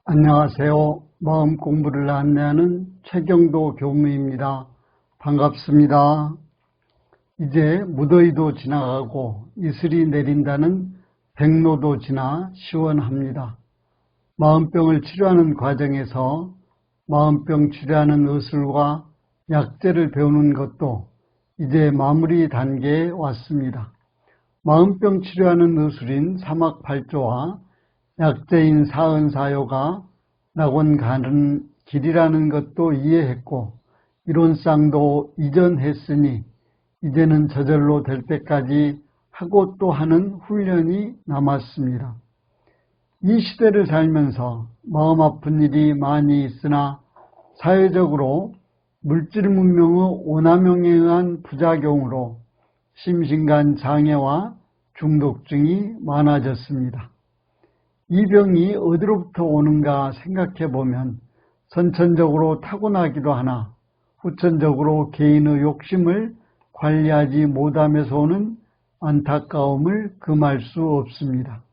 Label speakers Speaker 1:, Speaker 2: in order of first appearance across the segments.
Speaker 1: 안녕하세요. 마음 공부를 안내하는 최경도 교무입니다. 반갑습니다. 이제 무더위도 지나가고 이슬이 내린다는 백로도 지나 시원합니다. 마음병을 치료하는 과정에서 마음병 치료하는 의술과 약재를 배우는 것도 이제 마무리 단계에 왔습니다. 마음병 치료하는 의술인 사막팔조와 약재인 사은사요가 낙원 가는 길이라는 것도 이해했고 이론상도 이전했으니 이제는 저절로 될 때까지 하고 또 하는 훈련이 남았습니다. 이 시대를 살면서 마음 아픈 일이 많이 있으나 사회적으로 물질 문명의 오남용에 의한 부작용으로 심신간 장애와 중독증이 많아졌습니다. 이 병이 어디로부터 오는가 생각해보면 선천적으로 타고나기도 하나 후천적으로 개인의 욕심을 관리하지 못함에서 오는 안타까움을 금할 수 없습니다.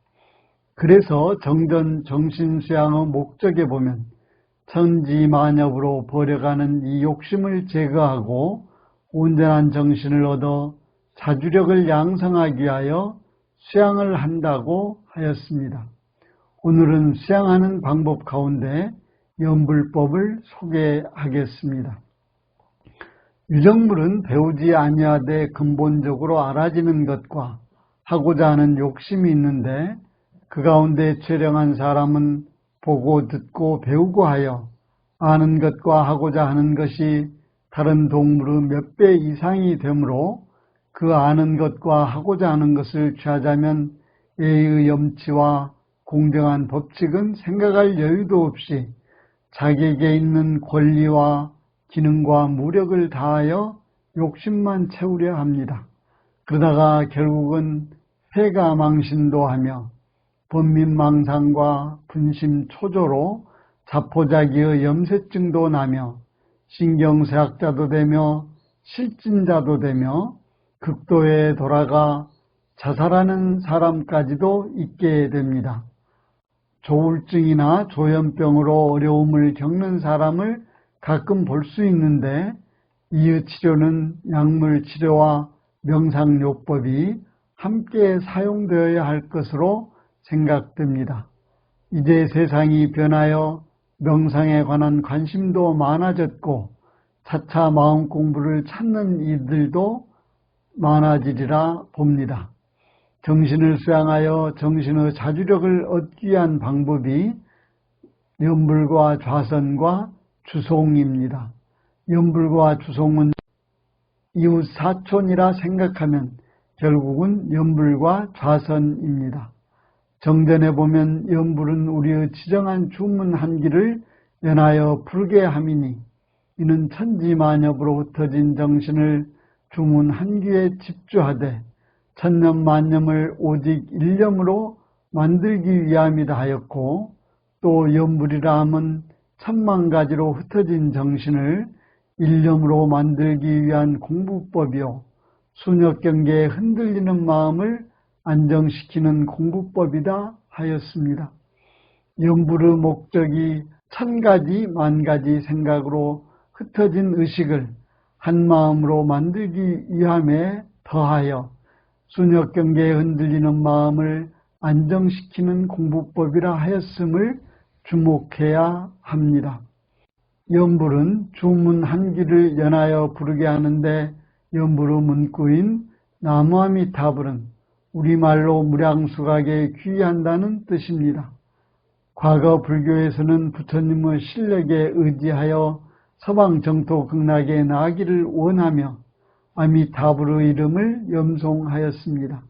Speaker 1: 그래서 정전 정신수양의 목적에 보면 천지만엽으로 버려가는 이 욕심을 제거하고 온전한 정신을 얻어 자주력을 양성하기 위하여 수양을 한다고 하였습니다. 오늘은 수양하는 방법 가운데 염불법을 소개하겠습니다. 유정물은 배우지 아니하되 근본적으로 알아지는 것과 하고자 하는 욕심이 있는데 그 가운데 최령한 사람은 보고 듣고 배우고 하여 아는 것과 하고자 하는 것이 다른 동물의 몇 배 이상이 되므로 그 아는 것과 하고자 하는 것을 취하자면 예의 염치와 공정한 법칙은 생각할 여유도 없이 자기에게 있는 권리와 기능과 무력을 다하여 욕심만 채우려 합니다. 그러다가 결국은 패가망신도 하며 번민망상과 분심초조로 자포자기의 염세증도 나며 신경쇠약자도 되며 실진자도 되며 극도에 돌아가 자살하는 사람까지도 있게 됩니다. 조울증이나 조현병으로 어려움을 겪는 사람을 가끔 볼 수 있는데 이의 치료는 약물 치료와 명상요법이 함께 사용되어야 할 것으로 생각됩니다. 이제 세상이 변하여 명상에 관한 관심도 많아졌고 차차 마음 공부를 찾는 이들도 많아지리라 봅니다. 정신을 수양하여 정신의 자주력을 얻기 위한 방법이 염불과 좌선과 주송입니다. 염불과 주송은 이웃 사촌이라 생각하면 결국은 염불과 좌선입니다. 정전에 보면 염불은 우리의 지정한 주문 한기를 연하여 부르게 함이니 이는 천지만엽으로 흩어진 정신을 주문 한기에 집주하되 천년만년을 오직 일념으로 만들기 위함이다 하였고 또 염불이라 함은 천만가지로 흩어진 정신을 일념으로 만들기 위한 공부법이요 순역경계에 흔들리는 마음을 안정시키는 공부법이다 하였습니다. 염불의 목적이 천가지 만가지 생각으로 흩어진 의식을 한마음으로 만들기 위함에 더하여 순역경계에 흔들리는 마음을 안정시키는 공부법이라 하였음을 주목해야 합니다. 염불은 주문 한기를 연하여 부르게 하는데 염불의 문구인 나무아미타불은 우리말로 무량수각에 귀의한다는 뜻입니다. 과거 불교에서는 부처님의 실력에 의지하여 서방 정토 극락에 나아가기를 원하며 아미타불의 이름을 염송하였습니다.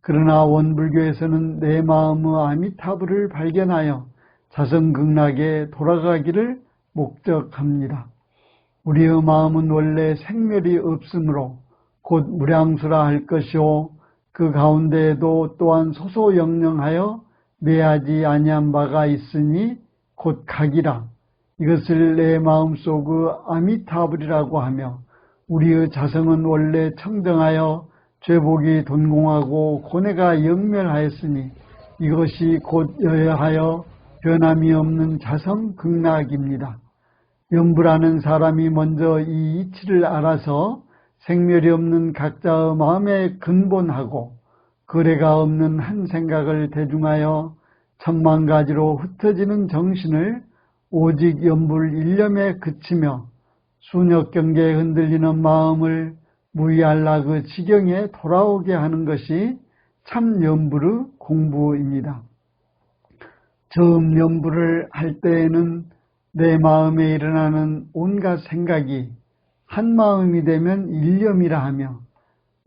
Speaker 1: 그러나 원불교에서는 내 마음의 아미타불을 발견하여 자성극락에 돌아가기를 목적합니다. 우리의 마음은 원래 생멸이 없으므로 곧 무량수라 할 것이요 그 가운데에도 또한 소소영령하여 매하지 아니한 바가 있으니 곧 각이라. 이것을 내 마음속의 아미타불이라고 하며 우리의 자성은 원래 청정하여 죄복이 돈공하고 고뇌가 영멸하였으니 이것이 곧 여여하여 변함이 없는 자성극락입니다. 염불하는 사람이 먼저 이 이치를 알아서 생멸이 없는 각자의 마음에 근본하고 거래가 없는 한 생각을 대중하여 천만 가지로 흩어지는 정신을 오직 염불 일념에 그치며 순역 경계에 흔들리는 마음을 무의할라 그 지경에 돌아오게 하는 것이 참 염불의 공부입니다. 처음 염불을 할 때에는 내 마음에 일어나는 온갖 생각이 한 마음이 되면 일념이라 하며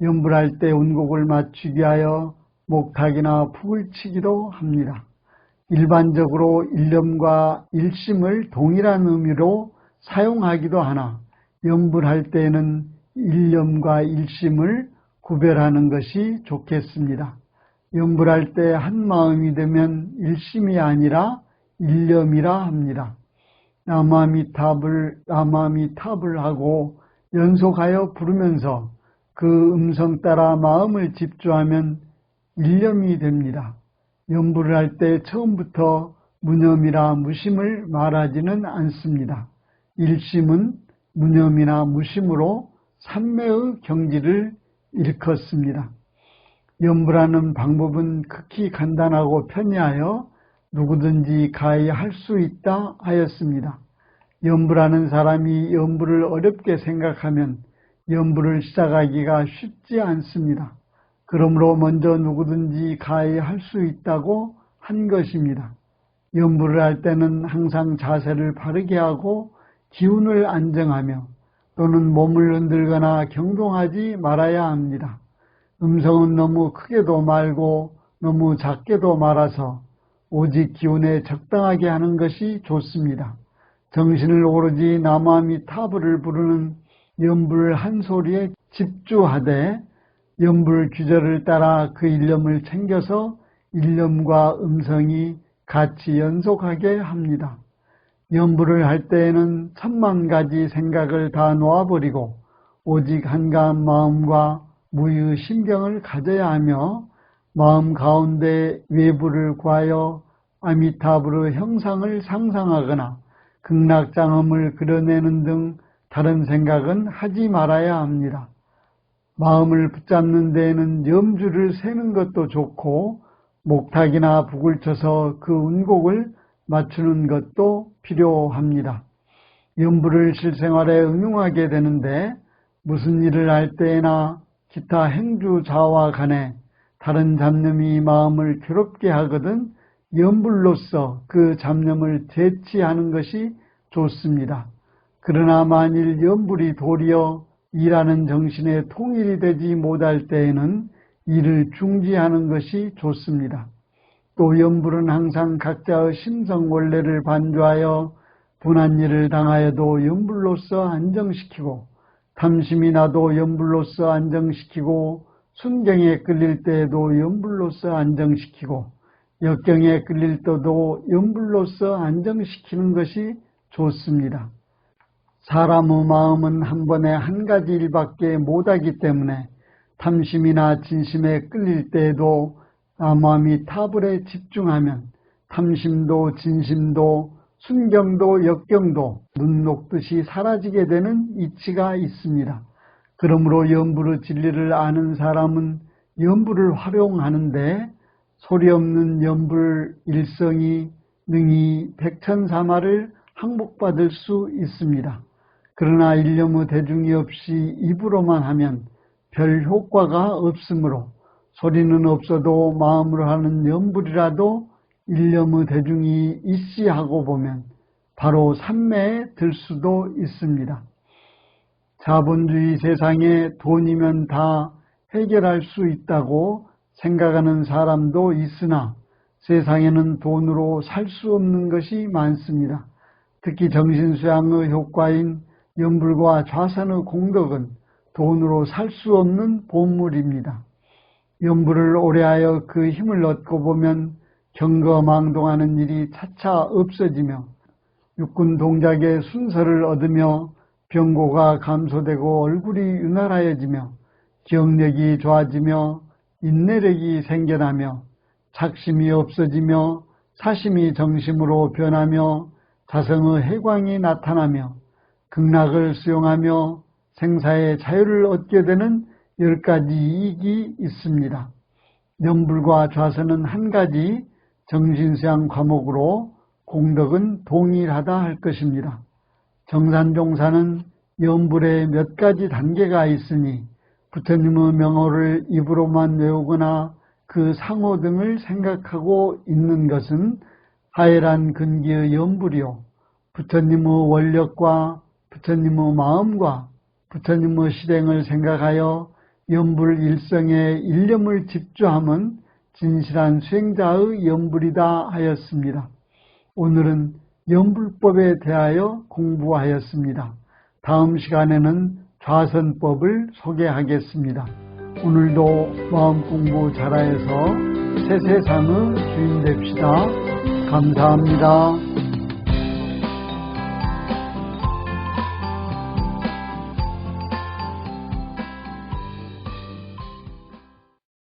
Speaker 1: 염불할 때 운곡을 맞추기 위하여 목탁이나 푹을 치기도 합니다. 일반적으로 일념과 일심을 동일한 의미로 사용하기도 하나 염불할 때에는 일념과 일심을 구별하는 것이 좋겠습니다. 염불할 때 한 마음이 되면 일심이 아니라 일념이라 합니다. 나마미탑을 하고 연속하여 부르면서 그 음성 따라 마음을 집중하면 일념이 됩니다. 염불을 할 때 처음부터 무념이라 무심을 말하지는 않습니다. 일심은 무념이나 무심으로 삼매의 경지를 일컫습니다. 염불하는 방법은 극히 간단하고 편리하여 누구든지 가히 할 수 있다 하였습니다. 염불하는 사람이 염불을 어렵게 생각하면 염불을 시작하기가 쉽지 않습니다. 그러므로 먼저 누구든지 가히 할 수 있다고 한 것입니다. 염불을 할 때는 항상 자세를 바르게 하고 기운을 안정하며 또는 몸을 흔들거나 경동하지 말아야 합니다. 음성은 너무 크게도 말고 너무 작게도 말아서 오직 기운에 적당하게 하는 것이 좋습니다. 정신을 오로지 나마미타불을 부르는 염불 한 소리에 집중하되 염불 규절을 따라 그 일념을 챙겨서 일념과 음성이 같이 연속하게 합니다. 염불을 할 때에는 천만 가지 생각을 다 놓아버리고 오직 한가한 마음과 무의 신경을 가져야 하며 마음 가운데 외부를 구하여 아미타불의 형상을 상상하거나 극락장엄을 그려내는 등 다른 생각은 하지 말아야 합니다. 마음을 붙잡는 데에는 염주를 세는 것도 좋고 목탁이나 북을 쳐서 그 운곡을 맞추는 것도 필요합니다. 염불을 실생활에 응용하게 되는데 무슨 일을 할 때나 기타 행주자와 간에 다른 잡념이 마음을 괴롭게 하거든 염불로서 그 잡념을 제치하는 것이 좋습니다. 그러나 만일 염불이 도리어 일하는 정신에 통일이 되지 못할 때에는 일을 중지하는 것이 좋습니다. 또 염불은 항상 각자의 심성 원래를 반조하여 분한 일을 당하여도 염불로서 안정시키고 탐심이 나도 염불로서 안정시키고 순경에 끌릴 때에도 염불로서 안정시키고 역경에 끌릴 때도 염불로서 안정시키는 것이 좋습니다. 사람의 마음은 한 번에 한 가지 일밖에 못하기 때문에 탐심이나 진심에 끌릴 때에도 나마미타불에 집중하면 탐심도 진심도 순경도 역경도 눈 녹듯이 사라지게 되는 이치가 있습니다. 그러므로 염불의 진리를 아는 사람은 염불을 활용하는데 소리 없는 염불 일성이 능히 백천사마를 항복받을 수 있습니다. 그러나 일념의 대중이 없이 입으로만 하면 별 효과가 없으므로 소리는 없어도 마음으로 하는 염불이라도 일념의 대중이 있시 하고 보면 바로 삼매에 들 수도 있습니다. 자본주의 세상에 돈이면 다 해결할 수 있다고 생각하는 사람도 있으나 세상에는 돈으로 살 수 없는 것이 많습니다. 특히 정신수양의 효과인 염불과 좌선의 공덕은 돈으로 살 수 없는 보물입니다. 염불을 오래하여 그 힘을 얻고 보면 경거망동하는 일이 차차 없어지며 육군 동작의 순서를 얻으며 병고가 감소되고 얼굴이 윤활하여지며 기억력이 좋아지며 인내력이 생겨나며 착심이 없어지며 사심이 정심으로 변하며 자성의 해광이 나타나며 극락을 수용하며 생사의 자유를 얻게 되는 10가지 이익이 있습니다. 염불과 좌선은 한 가지 정신수양 과목으로 공덕은 동일하다 할 것입니다. 정산종사는 염불에 몇 가지 단계가 있으니 부처님의 명호를 입으로만 외우거나 그 상호 등을 생각하고 있는 것은 하열한 근기의 염불이요, 부처님의 원력과 부처님의 마음과 부처님의 실행을 생각하여 염불 일성에 일념을 집중함은 진실한 수행자의 염불이다 하였습니다. 오늘은 염불법에 대하여 공부하였습니다. 다음 시간에는 좌선법을 소개하겠습니다. 오늘도 마음 공부 잘하여서 새 세상의 주인 됩시다. 감사합니다.